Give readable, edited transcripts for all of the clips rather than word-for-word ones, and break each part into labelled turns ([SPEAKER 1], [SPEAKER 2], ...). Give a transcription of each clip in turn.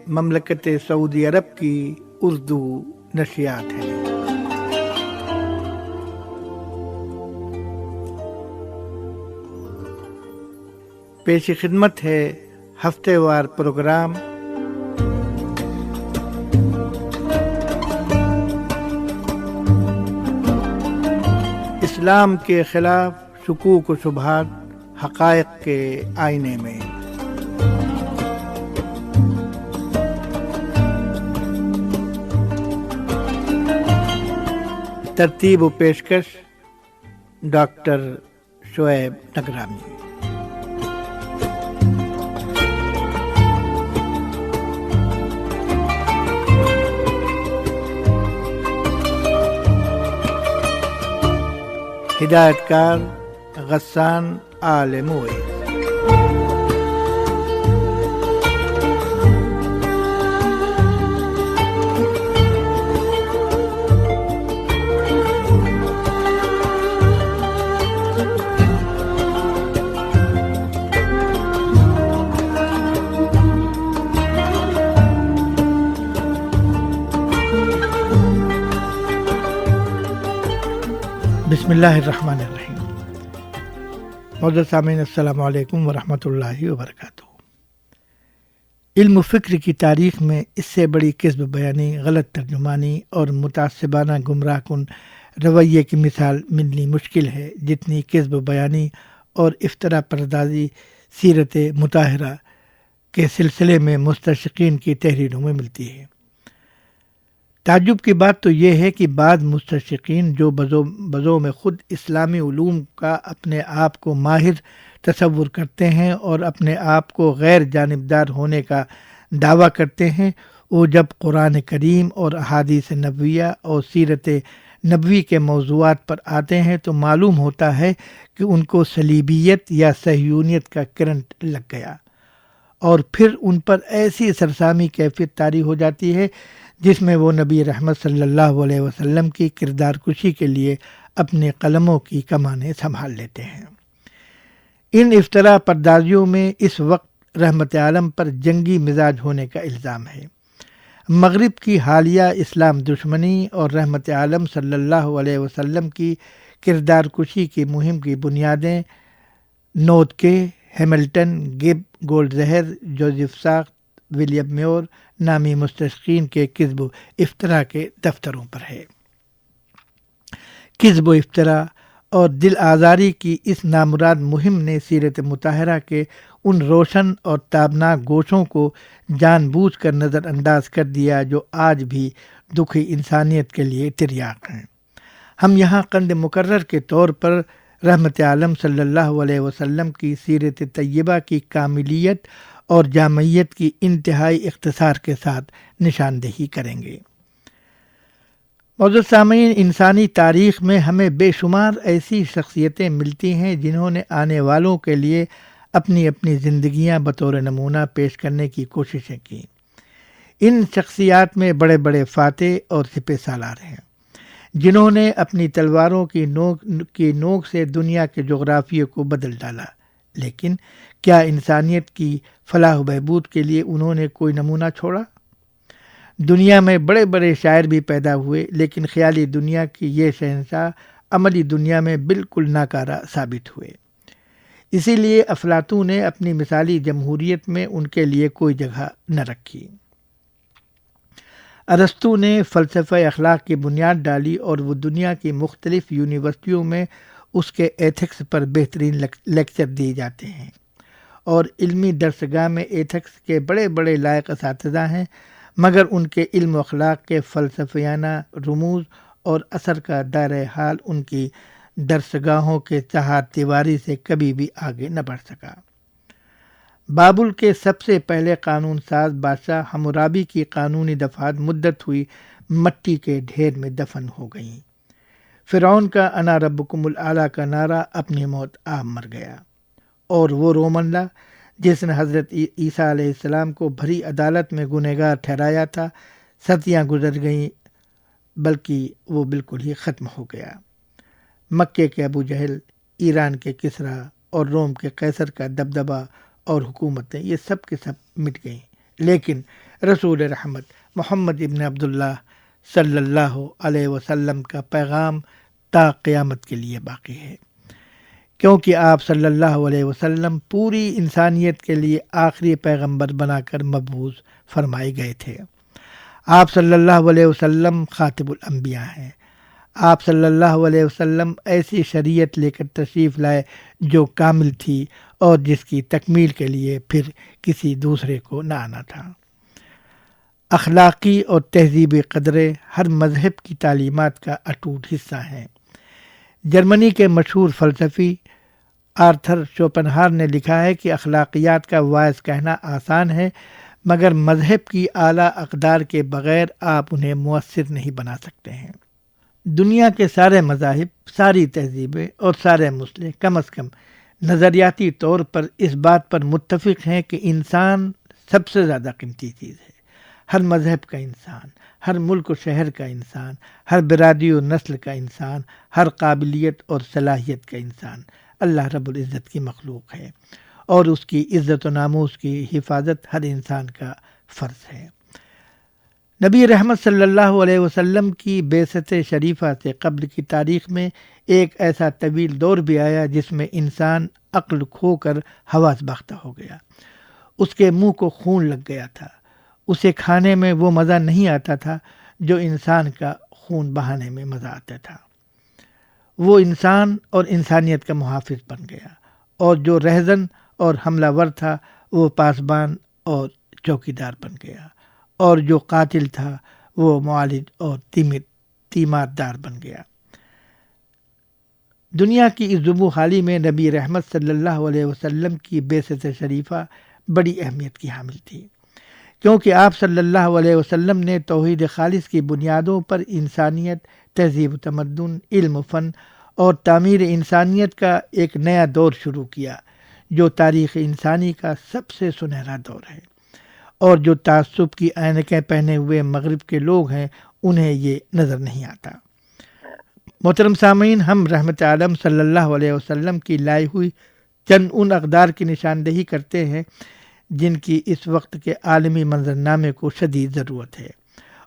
[SPEAKER 1] مملکت سعودی عرب کی اردو نشریات ہیں۔ پیش خدمت ہے ہفتے وار پروگرام اسلام کے خلاف شکوک و شبہات، حقائق کے آئینے میں۔ ترتیب و پیشکش ڈاکٹر شعیب نگرامی۔ ہدایت کار غسان آل موئی۔ بسم اللہ الرحمن الرحیم۔ معزز سامعین، السلام علیکم ورحمۃ اللہ وبرکاتہ۔ علم و فکر کی تاریخ میں اس سے بڑی کذب بیانی، غلط ترجمانی اور متعصبانہ گمراہ کن رویے کی مثال ملنی مشکل ہے جتنی کذب بیانی اور افترا پردازی سیرت مطہرہ کے سلسلے میں مستشرقین کی تحریروں میں ملتی ہے۔ تعجب کی بات تو یہ ہے کہ بعض مستشرقین جو بذو میں خود اسلامی علوم کا اپنے آپ کو ماہر تصور کرتے ہیں اور اپنے آپ کو غیر جانبدار ہونے کا دعویٰ کرتے ہیں، وہ جب قرآن کریم اور احادیث نبویہ اور سیرت نبوی کے موضوعات پر آتے ہیں تو معلوم ہوتا ہے کہ ان کو صلیبیت یا صہیونیت کا کرنٹ لگ گیا، اور پھر ان پر ایسی سرسامی کیفیت طاری ہو جاتی ہے جس میں وہ نبی رحمت صلی اللہ علیہ وسلم کی کردار کشی کے لیے اپنے قلموں کی کمانیں سنبھال لیتے ہیں۔ ان افطرا پردازیوں میں اس وقت رحمت عالم پر جنگی مزاج ہونے کا الزام ہے۔ مغرب کی حالیہ اسلام دشمنی اور رحمت عالم صلی اللہ علیہ وسلم کی کردار کشی کی مہم کی بنیادیں نوت کے، ہیملٹن، گب، گولڈ زہر، جوزف ساخت، ولیم میور نامی مستشرقین کے کذب و افطرا کے دفتروں پر ہے۔ کذب و افطرا اور دل آزاری کی اس نامراد مہم نے سیرت مطہرہ کے ان روشن اور تابناک گوشوں کو جان بوجھ کر نظر انداز کر دیا جو آج بھی دکھی انسانیت کے لیے تریاق ہیں۔ ہم یہاں قند مقرر کے طور پر رحمت عالم صلی اللہ علیہ وسلم کی سیرت طیبہ کی کاملیت اور جامعیت کی انتہائی اختصار کے ساتھ نشاندہی کریں گے۔ معزز سامعین، انسانی تاریخ میں ہمیں بے شمار ایسی شخصیتیں ملتی ہیں جنہوں نے آنے والوں کے لیے اپنی اپنی زندگیاں بطور نمونہ پیش کرنے کی کوششیں کی۔ ان شخصیات میں بڑے بڑے فاتح اور سپہ سالار ہیں جنہوں نے اپنی تلواروں کی نوک سے دنیا کے جغرافیے کو بدل ڈالا، لیکن کیا انسانیت کی فلاح و بہبود کے لیے انہوں نے کوئی نمونہ چھوڑا؟ دنیا میں بڑے بڑے شاعر بھی پیدا ہوئے، لیکن خیالی دنیا کی یہ شہنشاہ عملی دنیا میں بالکل ناکارہ ثابت ہوئے۔ اسی لیے افلاطون نے اپنی مثالی جمہوریت میں ان کے لیے کوئی جگہ نہ رکھی۔ ارسطو نے فلسفہ اخلاق کی بنیاد ڈالی اور وہ دنیا کی مختلف یونیورسٹیوں میں اس کے ایتھکس پر بہترین لیکچر دیے جاتے ہیں، اور علمی درسگاہ میں ایتھکس کے بڑے بڑے لائق اساتذہ ہیں، مگر ان کے علم و اخلاق کے فلسفیانہ رموز اور اثر کا دائرہ حال ان کی درسگاہوں کے چہار دیواری سے کبھی بھی آگے نہ بڑھ سکا۔ بابل کے سب سے پہلے قانون ساز بادشاہ حمورابی کی قانونی دفعات مدت ہوئی مٹی کے ڈھیر میں دفن ہو گئیں۔ فرعون کا انا ربکم الاعلیٰ کا نعرہ اپنی موت آپ مر گیا، اور وہ رومن لا جس نے حضرت عیسیٰ علیہ السلام کو بھری عدالت میں گنہگار ٹھہرایا تھا، صدیاں گزر گئیں بلکہ وہ بالکل ہی ختم ہو گیا۔ مکے کے ابو جہل، ایران کے کسریٰ اور روم کے قیصر کا دبدبہ اور حکومتیں، یہ سب کے سب مٹ گئیں، لیکن رسول رحمت محمد ابن عبداللہ صلی اللہ علیہ وسلم کا پیغام تا قیامت کے لیے باقی ہے، کیونکہ آپ صلی اللہ علیہ وسلم پوری انسانیت کے لیے آخری پیغمبر بنا کر مبعوث فرمائے گئے تھے۔ آپ صلی اللہ علیہ وسلم خاتم الانبیاء ہیں۔ آپ صلی اللہ علیہ وسلم ایسی شریعت لے کر تشریف لائے جو کامل تھی اور جس کی تکمیل کے لیے پھر کسی دوسرے کو نہ آنا تھا۔ اخلاقی اور تہذیبی قدرے ہر مذہب کی تعلیمات کا اٹوٹ حصہ ہیں۔ جرمنی کے مشہور فلسفی آرتھر شوپنہار نے لکھا ہے کہ اخلاقیات کا واعظ کہنا آسان ہے، مگر مذہب کی اعلیٰ اقدار کے بغیر آپ انہیں مؤثر نہیں بنا سکتے ہیں۔ دنیا کے سارے مذاہب، ساری تہذیبیں اور سارے مسلح کم از کم نظریاتی طور پر اس بات پر متفق ہیں کہ انسان سب سے زیادہ قیمتی چیز ہے۔ ہر مذہب کا انسان، ہر ملک و شہر کا انسان، ہر برادری و نسل کا انسان، ہر قابلیت اور صلاحیت کا انسان اللہ رب العزت کی مخلوق ہے، اور اس کی عزت و ناموس کی حفاظت ہر انسان کا فرض ہے۔ نبی رحمت صلی اللہ علیہ وسلم کی بعثت شریفہ سے قبل کی تاریخ میں ایک ایسا طویل دور بھی آیا جس میں انسان عقل کھو کر حواس باختہ ہو گیا۔ اس کے منہ کو خون لگ گیا تھا، اسے کھانے میں وہ مزہ نہیں آتا تھا جو انسان کا خون بہانے میں مزہ آتا تھا۔ وہ انسان اور انسانیت کا محافظ بن گیا، اور جو رہزن اور حملہ ور تھا وہ پاسبان اور چوکیدار بن گیا، اور جو قاتل تھا وہ معالج اور تیماردار بن گیا۔ دنیا کی اس زبوں حالی میں نبی رحمت صلی اللہ علیہ وسلم کی بعثت شریفہ بڑی اہمیت کی حامل تھی، کیونکہ آپ صلی اللہ علیہ وسلم نے توحید خالص کی بنیادوں پر انسانیت، تہذیب و تمدن، علم و فن اور تعمیر انسانیت کا ایک نیا دور شروع کیا جو تاریخ انسانی کا سب سے سنہرا دور ہے، اور جو تعصب کی عینکیں پہنے ہوئے مغرب کے لوگ ہیں انہیں یہ نظر نہیں آتا۔ محترم سامعین، ہم رحمت عالم صلی اللہ علیہ وسلم کی لائی ہوئی چند ان اقدار کی نشاندہی کرتے ہیں جن کی اس وقت کے عالمی منظرنامے کو شدید ضرورت ہے،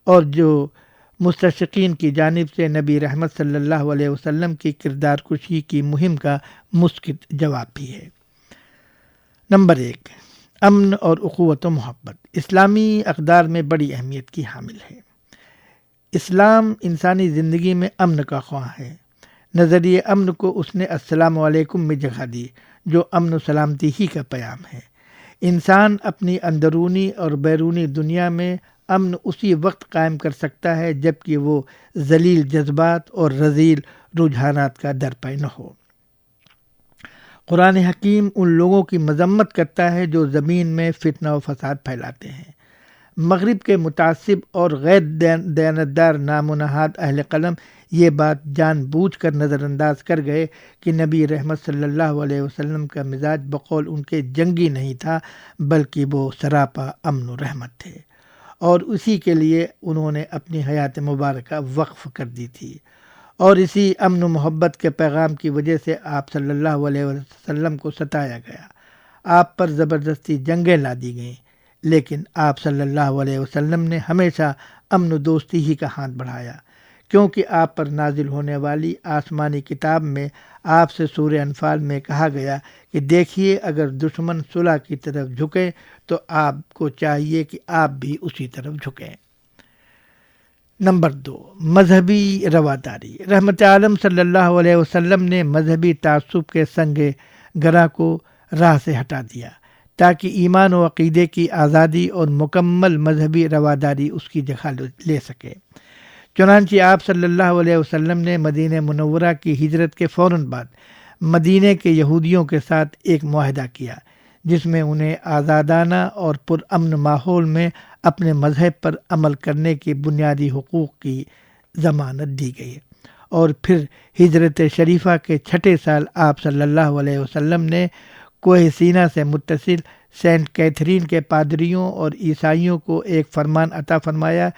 [SPEAKER 1] اور جو مستشرقین کی جانب سے نبی رحمت صلی اللہ علیہ وسلم کی کردار کشی کی مہم کا مسکت جواب بھی ہے۔ نمبر 1، امن اور اخوت و محبت اسلامی اقدار میں بڑی اہمیت کی حامل ہے۔ اسلام انسانی زندگی میں امن کا خواہاں ہے۔ نظریہ امن کو اس نے السلام علیکم میں جگہ دی، جو امن و سلامتی ہی کا پیام ہے۔ انسان اپنی اندرونی اور بیرونی دنیا میں امن اسی وقت قائم کر سکتا ہے جب کہ وہ ذلیل جذبات اور رذیل رجحانات کا درپے نہ ہو۔ قرآن حکیم ان لوگوں کی مذمت کرتا ہے جو زمین میں فتنہ و فساد پھیلاتے ہیں۔ مغرب کے متعصب اور غیر دیانتدار نام و نہاد اہل قلم یہ بات جان بوجھ کر نظر انداز کر گئے کہ نبی رحمت صلی اللہ علیہ وسلم کا مزاج بقول ان کے جنگی نہیں تھا، بلکہ وہ سراپا امن و رحمت تھے، اور اسی کے لیے انہوں نے اپنی حیات مبارکہ وقف کر دی تھی، اور اسی امن و محبت کے پیغام کی وجہ سے آپ صلی اللہ علیہ وسلم کو ستایا گیا، آپ پر زبردستی جنگیں لا دی گئیں، لیکن آپ صلی اللہ علیہ وسلم نے ہمیشہ امن و دوستی ہی کا ہاتھ بڑھایا، کیونکہ آپ پر نازل ہونے والی آسمانی کتاب میں آپ سے سورہ انفال میں کہا گیا کہ دیکھیے اگر دشمن صلح کی طرف جھکے تو آپ کو چاہیے کہ آپ بھی اسی طرف جھکیں۔ نمبر 2، مذہبی رواداری رحمت عالم صلی اللہ علیہ وسلم نے مذہبی تعصب کے سنگ گرا کو راہ سے ہٹا دیا تاکہ ایمان و عقیدے کی آزادی اور مکمل مذہبی رواداری اس کی جگہ لے سکے۔ چنانچہ آپ صلی اللہ علیہ وسلم نے مدینہ منورہ کی ہجرت کے فوراً بعد مدینہ کے یہودیوں کے ساتھ ایک معاہدہ کیا جس میں انہیں آزادانہ اور پرامن ماحول میں اپنے مذہب پر عمل کرنے کی بنیادی حقوق کی ضمانت دی گئی، اور پھر ہجرت شریفہ کے 6 سال آپ صلی اللہ علیہ وسلم نے کوہ سینا سے متصل سینٹ کیتھرین کے پادریوں اور عیسائیوں کو ایک فرمان عطا فرمایا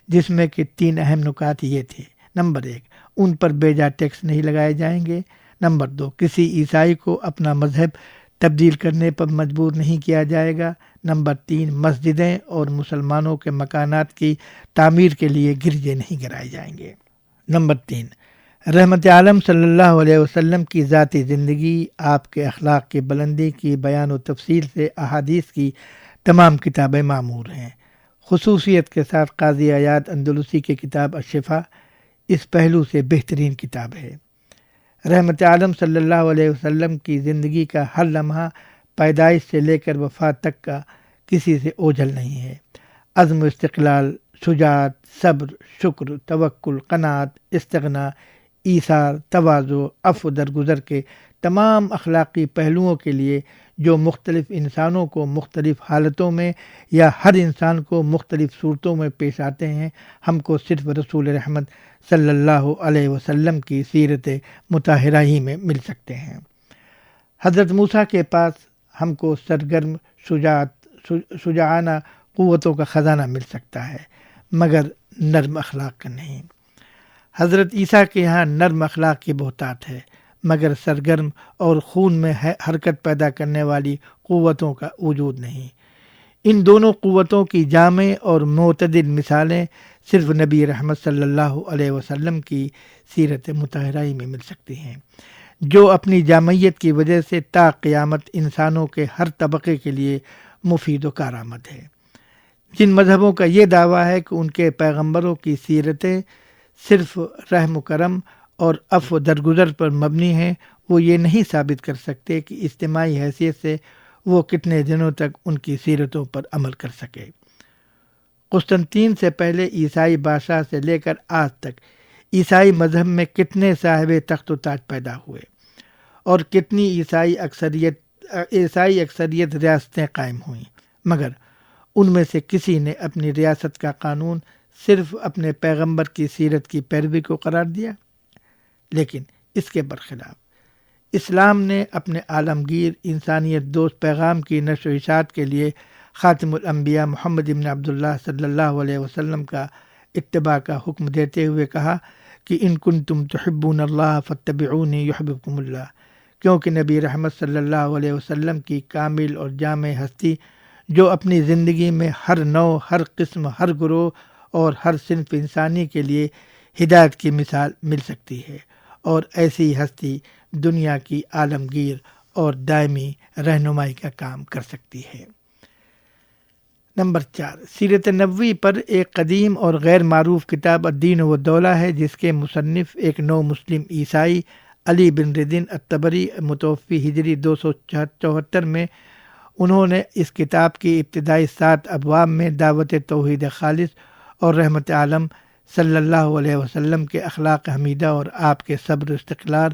[SPEAKER 1] جس میں کہ 3 اہم نکات یہ تھے۔ نمبر 1، ان پر بیجا ٹیکس نہیں لگائے جائیں گے۔ نمبر 2، کسی عیسائی کو اپنا مذہب تبدیل کرنے پر مجبور نہیں کیا جائے گا۔ نمبر 3، مسجدیں اور مسلمانوں کے مکانات کی تعمیر کے لیے گرجے نہیں گرائے جائیں گے۔ نمبر 3، رحمت عالم صلی اللہ علیہ وسلم کی ذاتی زندگی، آپ کے اخلاق کی بلندی کی بیان و تفصیل سے احادیث کی تمام کتابیں معمور ہیں۔ خصوصیت کے ساتھ قاضی عیاض اندلسی کی کتاب الشفا اس پہلو سے بہترین کتاب ہے۔ رحمت عالم صلی اللہ علیہ وسلم کی زندگی کا ہر لمحہ پیدائش سے لے کر وفات تک کا کسی سے اوجھل نہیں ہے۔ عزم و استقلال، شجاعت، صبر، شکر، توکل، قناعت، استغنا، ایثار، تواضع، عفو درگزر کے تمام اخلاقی پہلوؤں کے لیے جو مختلف انسانوں کو مختلف حالتوں میں یا ہر انسان کو مختلف صورتوں میں پیش آتے ہیں، ہم کو صرف رسول رحمت صلی اللہ علیہ وسلم کی سیرت مطہرہ ہی میں مل سکتے ہیں۔ حضرت موسیٰ کے پاس ہم کو سرگرم شجاعانہ قوتوں کا خزانہ مل سکتا ہے، مگر نرم اخلاق کا نہیں۔ حضرت عیسیٰ کے یہاں نرم اخلاق کی بہتات ہے، مگر سرگرم اور خون میں حرکت پیدا کرنے والی قوتوں کا وجود نہیں۔ ان دونوں قوتوں کی جامع اور معتدل مثالیں صرف نبی رحمت صلی اللہ علیہ وسلم کی سیرت مطہرہ میں مل سکتی ہیں، جو اپنی جامعیت کی وجہ سے تا قیامت انسانوں کے ہر طبقے کے لیے مفید و کارآمد ہے۔ جن مذہبوں کا یہ دعویٰ ہے کہ ان کے پیغمبروں کی سیرتیں صرف رحم و کرم اور عفو درگزر پر مبنی ہیں، وہ یہ نہیں ثابت کر سکتے کہ اجتماعی حیثیت سے وہ کتنے دنوں تک ان کی سیرتوں پر عمل کر سکے۔ قسطنطین سے پہلے عیسائی بادشاہ سے لے کر آج تک عیسائی مذہب میں کتنے صاحب تخت و تاج پیدا ہوئے اور کتنی عیسائی اکثریت ریاستیں قائم ہوئیں، مگر ان میں سے کسی نے اپنی ریاست کا قانون صرف اپنے پیغمبر کی سیرت کی پیروی کو قرار دیا؟ لیکن اس کے برخلاف اسلام نے اپنے عالمگیر انسانیت دوست پیغام کی نشر و اشاعت کے لیے خاتم الانبیاء محمد بن عبداللہ صلی اللہ علیہ وسلم کا اتباع کا حکم دیتے ہوئے کہا کہ ان کنتم تحبون اللہ فاتبعونی یحببکم اللہ، کیونکہ نبی رحمت صلی اللہ علیہ وسلم کی کامل اور جامع ہستی جو اپنی زندگی میں ہر نوع، ہر قسم، ہر گروہ اور ہر صنف انسانی کے لیے ہدایت کی مثال مل سکتی ہے، اور ایسی ہستی دنیا کی عالمگیر اور دائمی رہنمائی کا کام کر سکتی ہے۔ نمبر 4، سیرت نبوی پر ایک قدیم اور غیر معروف کتاب الدین و الدولہ ہے، جس کے مصنف ایک نو مسلم عیسائی علی بن ردین الطبری متوفی ہجری 274 میں انہوں نے اس کتاب کی ابتدائی 7 ابواب میں دعوت توحید خالص اور رحمت عالم صلی اللہ علیہ وسلم کے اخلاق حمیدہ اور آپ کے صبر استقلال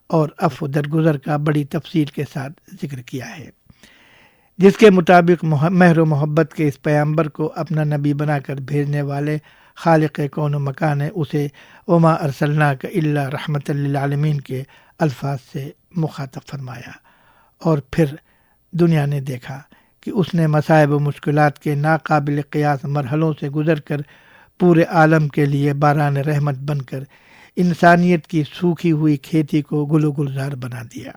[SPEAKER 1] اور عفو درگزر کا بڑی تفصیل کے ساتھ ذکر کیا ہے، جس کے مطابق مہر و محبت کے اس پیغمبر کو اپنا نبی بنا کر بھیجنے والے خالق کون و مکان نے اسے وما ارسلناک الا رحمت للعالمین کے الفاظ سے مخاطب فرمایا، اور پھر دنیا نے دیکھا کہ اس نے مصائب و مشکلات کے ناقابل قیاس مرحلوں سے گزر کر پورے عالم کے لیے باران رحمت بن کر انسانیت کی سوکھی ہوئی کھیتی کو گل و گلزار بنا دیا۔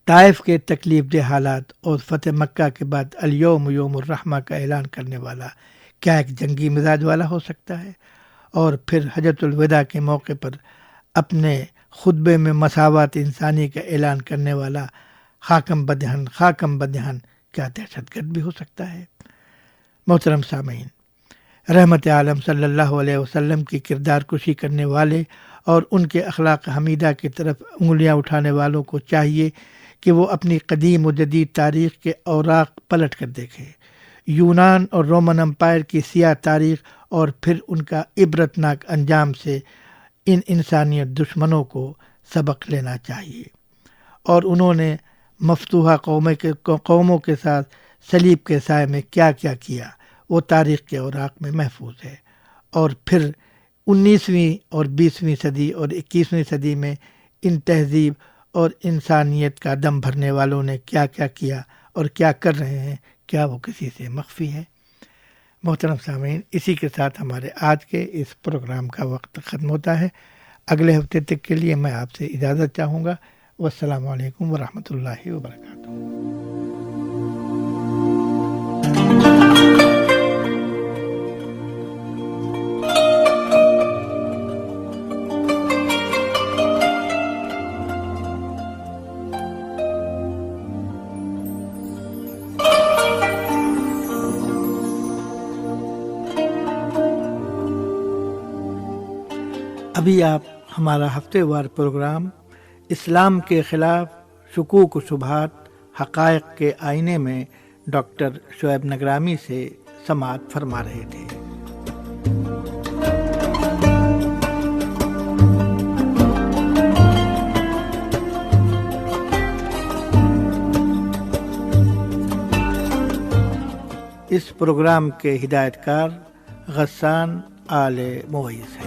[SPEAKER 1] طائف کے تکلیف دہ حالات اور فتح مکہ کے بعد الیوم یوم الرحمہ کا اعلان کرنے والا کیا ایک جنگی مزاج والا ہو سکتا ہے؟ اور پھر حجۃ الوداع کے موقع پر اپنے خطبے میں مساوات انسانی کا اعلان کرنے والا خاکم بدہن کیا دہشت گرد بھی ہو سکتا ہے؟ محترم سامعین، رحمت عالم صلی اللہ علیہ وسلم کی کردار کشی کرنے والے اور ان کے اخلاق حمیدہ کی طرف انگلیاں اٹھانے والوں کو چاہیے کہ وہ اپنی قدیم و جدید تاریخ کے اوراق پلٹ کر دیکھیں، یونان اور رومن امپائر کی سیاہ تاریخ اور پھر ان کا عبرتناک انجام سے ان انسانیت دشمنوں کو سبق لینا چاہیے، اور انہوں نے مفتوحہ قوموں کے ساتھ صلیب کے سائے میں کیا کیا کیا وہ تاریخ کے اوراق میں محفوظ ہے، اور پھر 19ویں اور 20ویں صدی اور 21ویں صدی میں ان تہذیب اور انسانیت کا دم بھرنے والوں نے کیا کیا کیا اور کیا کر رہے ہیں، کیا وہ کسی سے مخفی ہے؟ محترم سامعین، اسی کے ساتھ ہمارے آج کے اس پروگرام کا وقت ختم ہوتا ہے۔ اگلے ہفتے تک کے لیے میں آپ سے اجازت چاہوں گا۔ والسلام علیکم ورحمۃ اللہ وبرکاتہ۔ ابھی آپ ہمارا ہفتے وار پروگرام اسلام کے خلاف شکوک و شبہات حقائق کے آئینے میں ڈاکٹر شعیب نگرامی سے سماعت فرما رہے تھے۔ اس پروگرام کے ہدایت کار غسان آل مویز ہیں۔